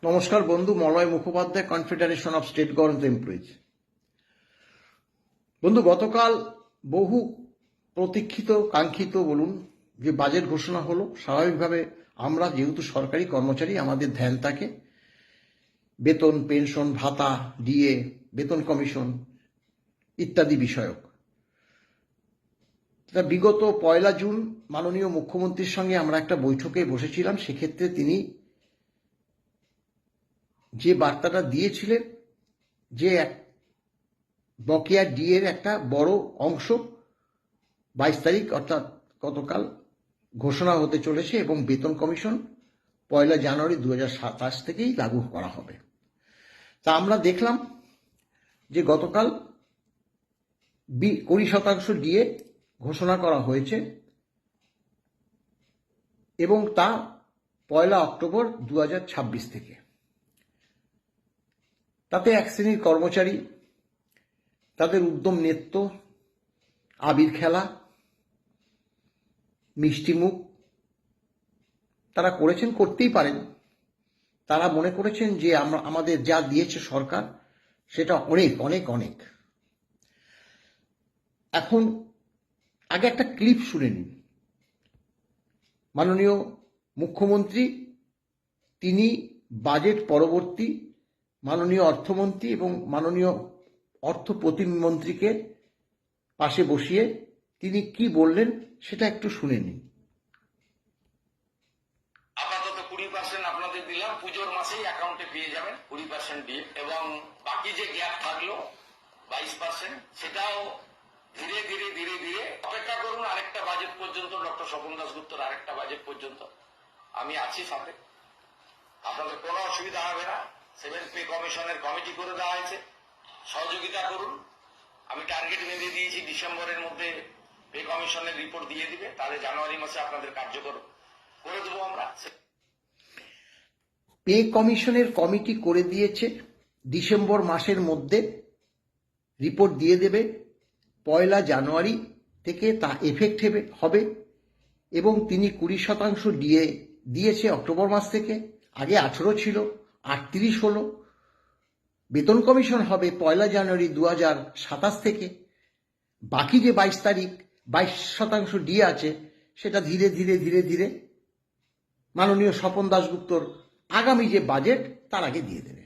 নমস্কার বন্ধু, Malay Mukhopadhyay, confederation of state government employees. বন্ধু, গতকাল বহু প্রতীক্ষিত কাঙ্ক্ষিত বলুন যে বাজেট ঘোষণা হলো। স্বাভাবিকভাবে আমরা যেহেতু সরকারি কর্মচারী, আমাদের ধ্যান থাকে বেতন, পেনশন, ভাতা, ডিএ, বেতন কমিশন ইত্যাদি বিষয়ক। বিগত 1 জুন মাননীয় মুখ্যমন্ত্রীর সঙ্গে আমরা একটা বৈঠকে বসেছিলাম। সেক্ষেত্রে তিনি যে বার্তাটা দিয়েছিলেন যে বকেয়া ডিএর একটা বড় অংশ 22 তারিখ অর্থাৎ গতকাল ঘোষণা হতে চলেছে এবং বেতন কমিশন 1 জানুয়ারি 2027 থেকেই লাগু করা হবে। তা আমরা দেখলাম যে গতকাল 20% ডিএ ঘোষণা করা হয়েছে এবং তা 1 অক্টোবর 2026 থেকে। তাতে এক শ্রেণীর কর্মচারী তাদের উদ্যম নৃত্য, আবির খেলা, মিষ্টিমুখ তারা করেছেন, করতেই পারেন। তারা মনে করেছেন যে আমাদের যা দিয়েছে সরকার সেটা অনেক অনেক অনেক। এখন আগে একটা ক্লিপ শুনে নিন। মাননীয় মুখ্যমন্ত্রী তিনি বাজেট পরবর্তী মাননীয় অর্থমন্ত্রী এবং মাননীয় অর্থ প্রতিমন্ত্রীকে পাশে বসিয়ে তিনি কি বললেন সেটা একটু শুনে নিন। আপাতত 20% আপনাদের দিলাম, পুজোর মাসেই অ্যাকাউন্টে পেয়ে যাবেন 20% দিয়ে, এবং বাকি যে গ্যাপ থাকলো 22% সেটাও ধীরে ধীরে ধীরে ধীরে অপেক্ষা করুন। আরেকটা বাজেট পর্যন্ত, ডক্টর স্বপন দাশগুপ্তর আরেকটা বাজেট পর্যন্ত আমি আছি সাথে, আপনাদের কোনো অসুবিধা হবে না। 7th পে কমিশনের কমিটি করে দেওয়া হয়েছে, সহযোগিতা করুন। আমি টার্গেট বেঁধে দিয়েছি, ডিসেম্বরের মধ্যে পে কমিশনের রিপোর্ট দিয়ে দিবে, তাহলে জানুয়ারি মাসে আপনাদের কার্যকর করে দেবো আমরা। পে কমিশনের কমিটি করে দিয়েছে, ডিসেম্বর মাসের মধ্যে রিপোর্ট দিয়ে দেবে। 1 জানুয়ারি থেকে তা এফেক্ট হবে এবং তিনি 20% ডিএ দিয়েছে অক্টোবর মাস থেকে। আগে 18 ছিল, 38 হলো। বেতন কমিশন হবে 1 জানুয়ারি 2027 থেকে। বাকি যে 22 তারিখ 22% ডিএ আছে সেটা ধীরে ধীরে ধীরে ধীরে মাননীয় স্বপন দাশগুপ্তর আগামী যে বাজেট তার আগে দিয়ে দেবে।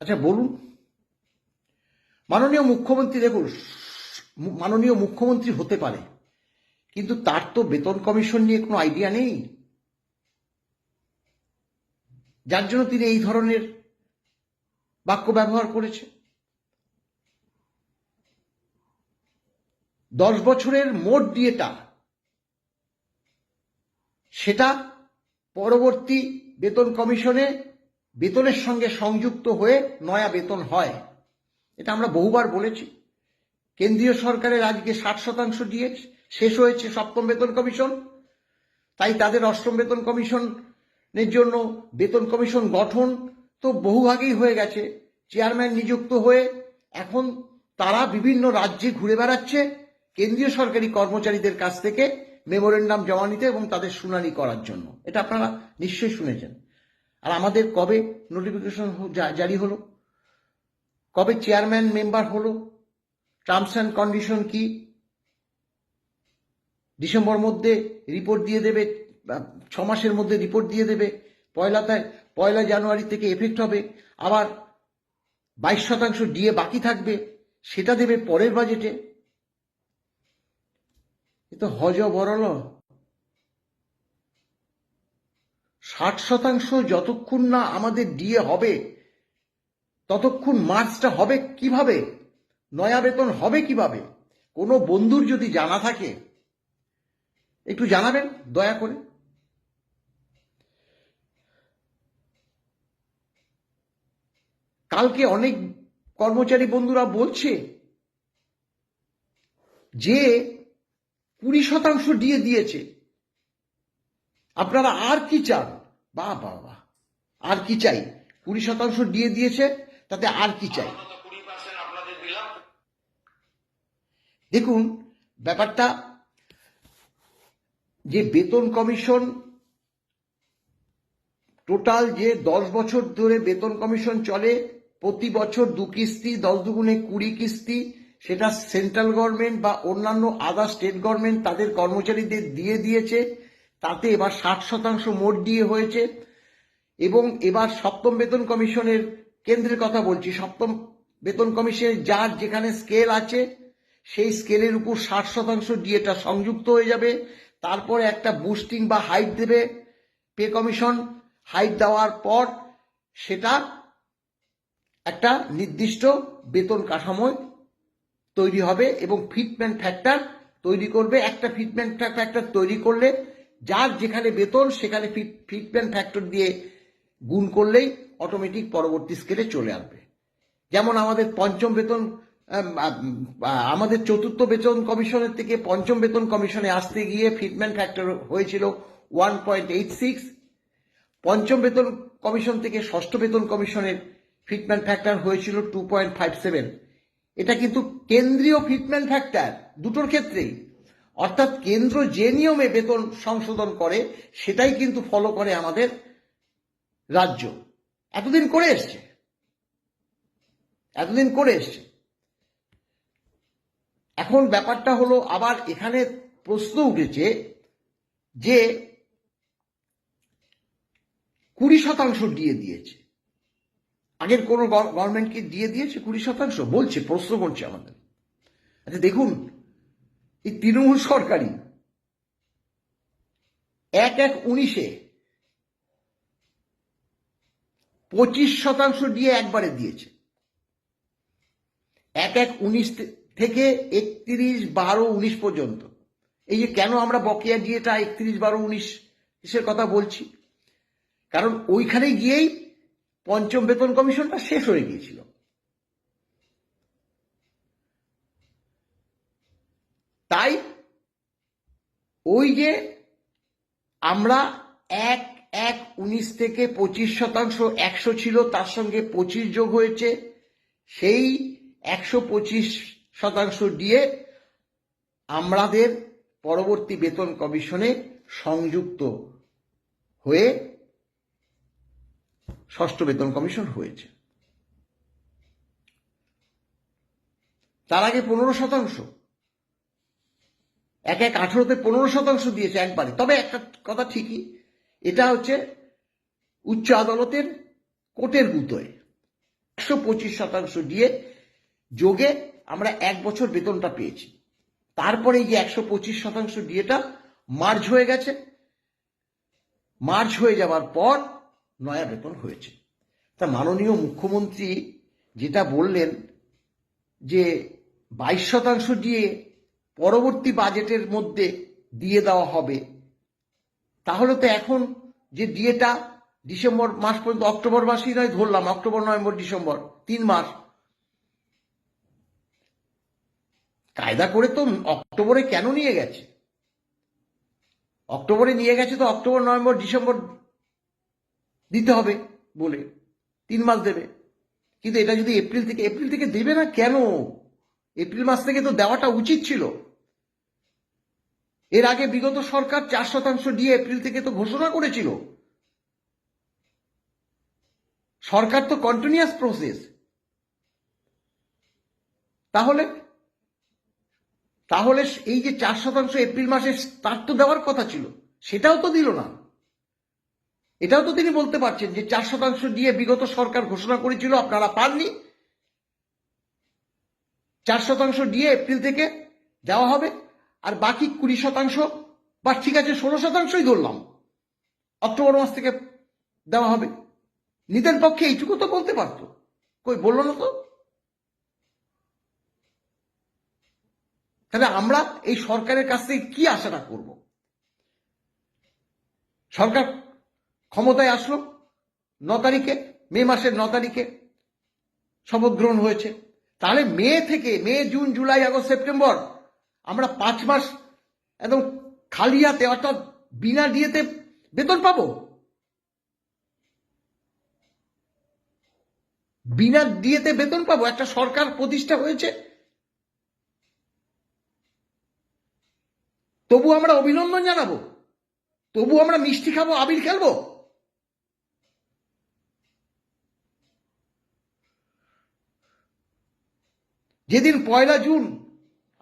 আচ্ছা বলুন, মাননীয় মুখ্যমন্ত্রী, দেখুন, মাননীয় মুখ্যমন্ত্রী হতে পারে কিন্তু তার তো বেতন কমিশন নিয়ে কোনো আইডিয়া নেই, যার জন্য তিনি এই ধরনের বাক্য ব্যবহার করেছে। 10 বছরের মোট ডিএটা সেটা পরবর্তী বেতন কমিশনে বেতনের সঙ্গে সংযুক্ত হয়ে নয়া বেতন হয়। এটা আমরা বহুবার বলেছি। কেন্দ্রীয় সরকারের আজকে 60% ডিএ শেষ হয়েছে 7ম বেতন কমিশন, তাই তাদের 8ম বেতন কমিশনের জন্য বেতন কমিশন গঠন তো বহুভাগেই হয়ে গেছে। চেয়ারম্যান নিযুক্ত হয়ে এখন তারা বিভিন্ন রাজ্যে ঘুরে বেড়াচ্ছে কেন্দ্রীয় সরকারি কর্মচারীদের কাছ থেকে মেমোরেন্ডাম জমা নিতে এবং তাদের শুনানি করার জন্য। এটা আপনারা নিশ্চয়ই শুনেছেন। আর আমাদের কবে নোটিফিকেশন জারি হলো, কবে চেয়ারম্যান মেম্বার হলো, টার্মস অ্যান্ড কন্ডিশন কি, ডিসেম্বর মধ্যে রিপোর্ট দিয়ে দেবে, 6 মাসের মধ্যে রিপোর্ট দিয়ে দেবে। 1 জানুয়ারি থেকে এফেক্ট হবে। আবার 22% ডিএ বাকি থাকবে, সেটা দেবে পরের বাজেটে। এ তো হজবরল। 60% যতক্ষণ না আমাদের ডিএ হবে ততক্ষণ মার্চটা হবে কিভাবে, নয়া বেতন হবে কিভাবে? কোনো বন্ধুর যদি জানা থাকে একটু জানাবেন দয়া করে। কালকে অনেক কর্মচারী বন্ধুরা বলছে যে 20% ডিএ দিয়েছে, আপনারা আর কি চান? বাহ বাহ বাহ, আর কি চাই? 20% ডিএ দিয়েছে, তাতে আর কি চাই? দেখুন ব্যাপারটা, যে বেতন কমিশন টোটাল যে 10 বছর ধরে বেতন কমিশন চলে, প্রতি বছর 2 কিস্তি, 10 দুগুণে 20 কিস্তি, সেটা সেন্ট্রাল গভর্নমেন্ট বা অন্যান্য আদার স্টেট গভর্নমেন্ট তাদের কর্মচারীদের দিয়ে দিয়েছে। তাতে এবার 60% মোট দিয়ে হয়েছে। এবং এবার সপ্তম বেতন কমিশনের, কেন্দ্রের কথা বলছি, সপ্তম বেতন কমিশনের যার যেখানে স্কেল আছে সেই স্কেলের উপর 60% ডিএটা সংযুক্ত হয়ে যাবে। তারপরে একটা বুস্টিং বা হাইট দেবে পে কমিশন। হাইট দেওয়ার পর সেটা একটা নির্দিষ্ট বেতন কাঠামো তৈরি হবে এবং ফিটমেন্ট ফ্যাক্টর তৈরি করবে। একটা ফিটমেন্ট ফ্যাক্টর তৈরি করলে যার যেখানে বেতন সেখানে ফিটমেন্ট ফ্যাক্টর দিয়ে গুণ করলেই অটোমেটিক পরবর্তী স্কেলে চলে আসবে। যেমন আমাদের পঞ্চম বেতন, আমাদের চতুর্থ বেতন কমিশনের থেকে পঞ্চম বেতন কমিশনে আসতে গিয়ে ফিটমেন্ট ফ্যাক্টর হয়েছিল 1.86। পঞ্চম বেতন কমিশন থেকে ষষ্ঠ বেতন কমিশনের ফিটমেন্ট ফ্যাক্টর হয়েছিল 2.57। এটা কিন্তু কেন্দ্রীয় ফিটমেন্ট ফ্যাক্টর দুটোর ক্ষেত্রেই, অর্থাৎ কেন্দ্র যে নিয়মে বেতন সংশোধন করে সেটাই কিন্তু ফলো করে আমাদের রাজ্য। এতদিন করে এসছে। এখন ব্যাপারটা হলো, আবার এখানে প্রশ্ন উঠেছে যে 20% দিয়ে দিয়েছে। আগের কোন গভর্নমেন্ট কি দিয়ে দিয়েছে 20%? বলছে, প্রশ্ন করছে আমাদের। আচ্ছা দেখুন, এই তৃণমূল সরকারই 1/1/19-এ 25% দিয়ে একবারে দিয়েছে। 1/1/19 থেকে 31/12/19 পর্যন্ত। এই যে কেন আমরা বকেয়া ডিএটা 31/12/19 কথা বলছি, কারণ ওইখানে গিয়েই পঞ্চম বেতন কমিশনটা শেষ হয়ে গিয়েছিল। তাই ওই যে আমরা 1/1/19 থেকে 25% 100 ছিল, তার সঙ্গে 25 যোগ হয়েছে, সেই 125% দিয়ে আমাদের পরবর্তী বেতন কমিশনে সংযুক্ত হয়ে ষষ্ঠ বেতন কমিশন হয়েছে। তার আগে 15%, 1/1/18-তে 15% দিয়েছে একবারে। তবে একটা কথা ঠিকই, এটা হচ্ছে উচ্চ আদালতের কোর্টের গুতোয় 125% দিয়ে যোগে আমরা 1 বছর বেতনটা পেয়েছি। তারপরে এই যে 125% ডিএটা মার্জ হয়ে গেছে। মার্জ হয়ে যাওয়ার পর নয়া বেতন হয়েছে। তা মাননীয় মুখ্যমন্ত্রী যেটা বললেন যে 22% দিয়ে পরবর্তী বাজেটের মধ্যে দিয়ে দেওয়া হবে, তাহলে তো এখন যে ডিএটা ডিসেম্বর মাস পর্যন্ত, অক্টোবর মাসই নয় ধরলাম, অক্টোবর নভেম্বর ডিসেম্বর 3 মাস, কায়দা করে তো অক্টোবরে কেন নিয়ে গেছে? অক্টোবরে নিয়ে গেছে তো অক্টোবর নভেম্বর ডিসেম্বর দিতে হবে বলে 3 মাস দেবে। কিন্তু এটা যদি এপ্রিল থেকে দেবে না কেন? এপ্রিল মাস থেকে তো দেওয়াটা উচিত ছিল। এর আগে বিগত সরকার 4% দিয়ে এপ্রিল থেকে তো ঘোষণা করেছিল। সরকার তো কন্টিনিউয়াস প্রসেস। তাহলে এই যে 4% এপ্রিল মাসে তার তো দেওয়ার কথা ছিল, সেটাও তো দিল না। এটাও তো তিনি বলতে পারছেন যে 4% দিয়ে বিগত সরকার ঘোষণা করেছিল, আপনারা পাননি, 4% দিয়ে এপ্রিল থেকে দেওয়া হবে, আর বাকি 20% বা ঠিক আছে 16%ই ধরলাম অক্টোবর মাস থেকে দেওয়া হবে। নিজের পক্ষে এইটুকু তো বলতে পারতো, কই বললো না তো। তাহলে আমরা এই সরকারের কাছ থেকে কি আশাটা করব? সরকার ক্ষমতায় আসলো 9 তারিখে, মে মাসের 9 তারিখে শপথ গ্রহণ হয়েছে। তাহলে May June July August September আমরা 5 মাস একদম খালি হাতে, অর্থাৎ বিনা ডিএতে বেতন পাবো। বিনা ডিএতে বেতন পাবো। একটা সরকার প্রতিষ্ঠা হয়েছে, তবু আমরা অভিনন্দন জানাবো, তবু আমরা মিষ্টি খাবো, আবির খেলবো। যেদিন 1 জুন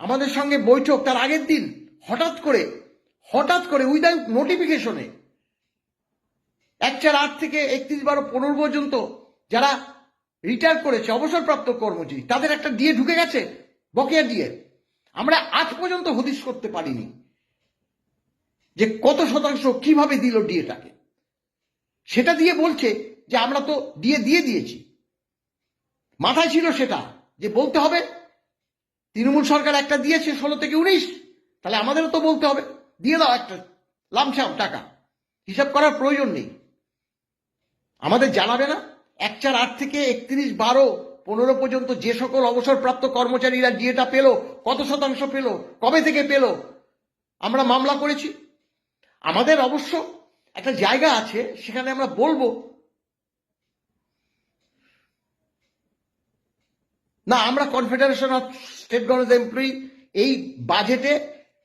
আমাদের সঙ্গে বৈঠক, তার আগের দিন হঠাৎ করে উইদাউট নোটিফিকেশনে 1/4 থেকে 31/12/15 পর্যন্ত যারা রিটায়ার করেছে, অবসরপ্রাপ্ত কর্মচারী, তাদের একটা ডিএ ঢুকে গেছে, বকেয়া ডিএ। আমরা আজ পর্যন্ত হদিশ করতে পারিনি যে কত শতাংশ কিভাবে দিল ডিএটাকে। সেটা দিয়ে বলছে যে আমরা তো ডিএ দিয়ে দিয়েছি। মাথায় ছিল সেটা যে বলতে হবে তৃণমূল সরকার একটা দিয়েছে 16 থেকে 19, তাহলে আমাদেরও তো বলতে হবে দিয়ে দাও একটা লামসাম টাকা, হিসাব করার প্রয়োজন নেই। আমাদের জানাবে না 1/4 থেকে 31/12/15 পর্যন্ত যে সকল অবসরপ্রাপ্ত কর্মচারীরা ডিএটা পেল, কত শতাংশ পেল, কবে থেকে পেল? আমরা মামলা করেছি। আমাদের অবশ্য একটা জায়গা আছে, সেখানে আমরা বলবো না, আমরা confederation of state government employee এই বাজেটে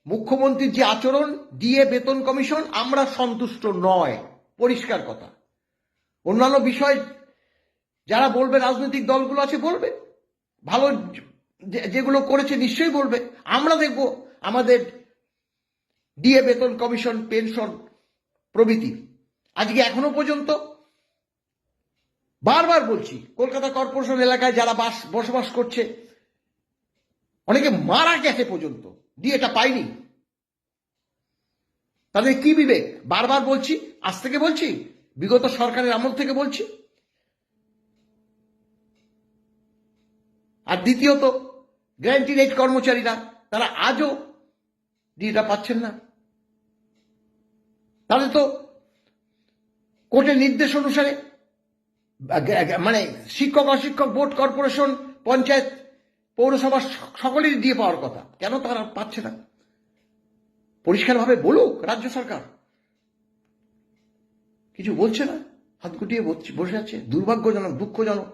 মুখ্যমন্ত্রীর যে আচরণ, ডিএ, বেতন কমিশন, আমরা সন্তুষ্ট নয়, পরিষ্কার কথা। অন্যান্য বিষয় যারা বলবে, রাজনৈতিক দলগুলো আছে বলবে, ভালো যেগুলো করেছে নিশ্চয়ই বলবে। আমরা দেখব আমাদের ডিএ, বেতন কমিশন, পেনশন প্রভৃতি। আজকে এখনো পর্যন্ত বারবার বলছি, কলকাতা কর্পোরেশন এলাকায় যারা বসবাস করছে, অনেকে মারা গেছে পর্যন্ত, ডিএটা পায়নি। তাদের কি বিবেক? বারবার বলছি, আজ থেকে বলছি, বিগত সরকারের আমল থেকে বলছি। আর দ্বিতীয়ত, গ্যারান্টি রেট কর্মচারীরা, তারা আজও ডিএটা পাচ্ছেন না। তাদের তো কোর্টের নির্দেশ অনুসারে, মানে শিক্ষক, অশিক্ষক, বোর্ড, কর্পোরেশন, পঞ্চায়েত, পৌরসভা সকলেরই দিয়ে পাওয়ার কথা, কেন তারা পাচ্ছে না? পরিষ্কারভাবে বলুক রাজ্য সরকার। কিছু বলছে না, হাত গুটিয়ে বসে আছে। দুর্ভাগ্যজনক, দুঃখজনক।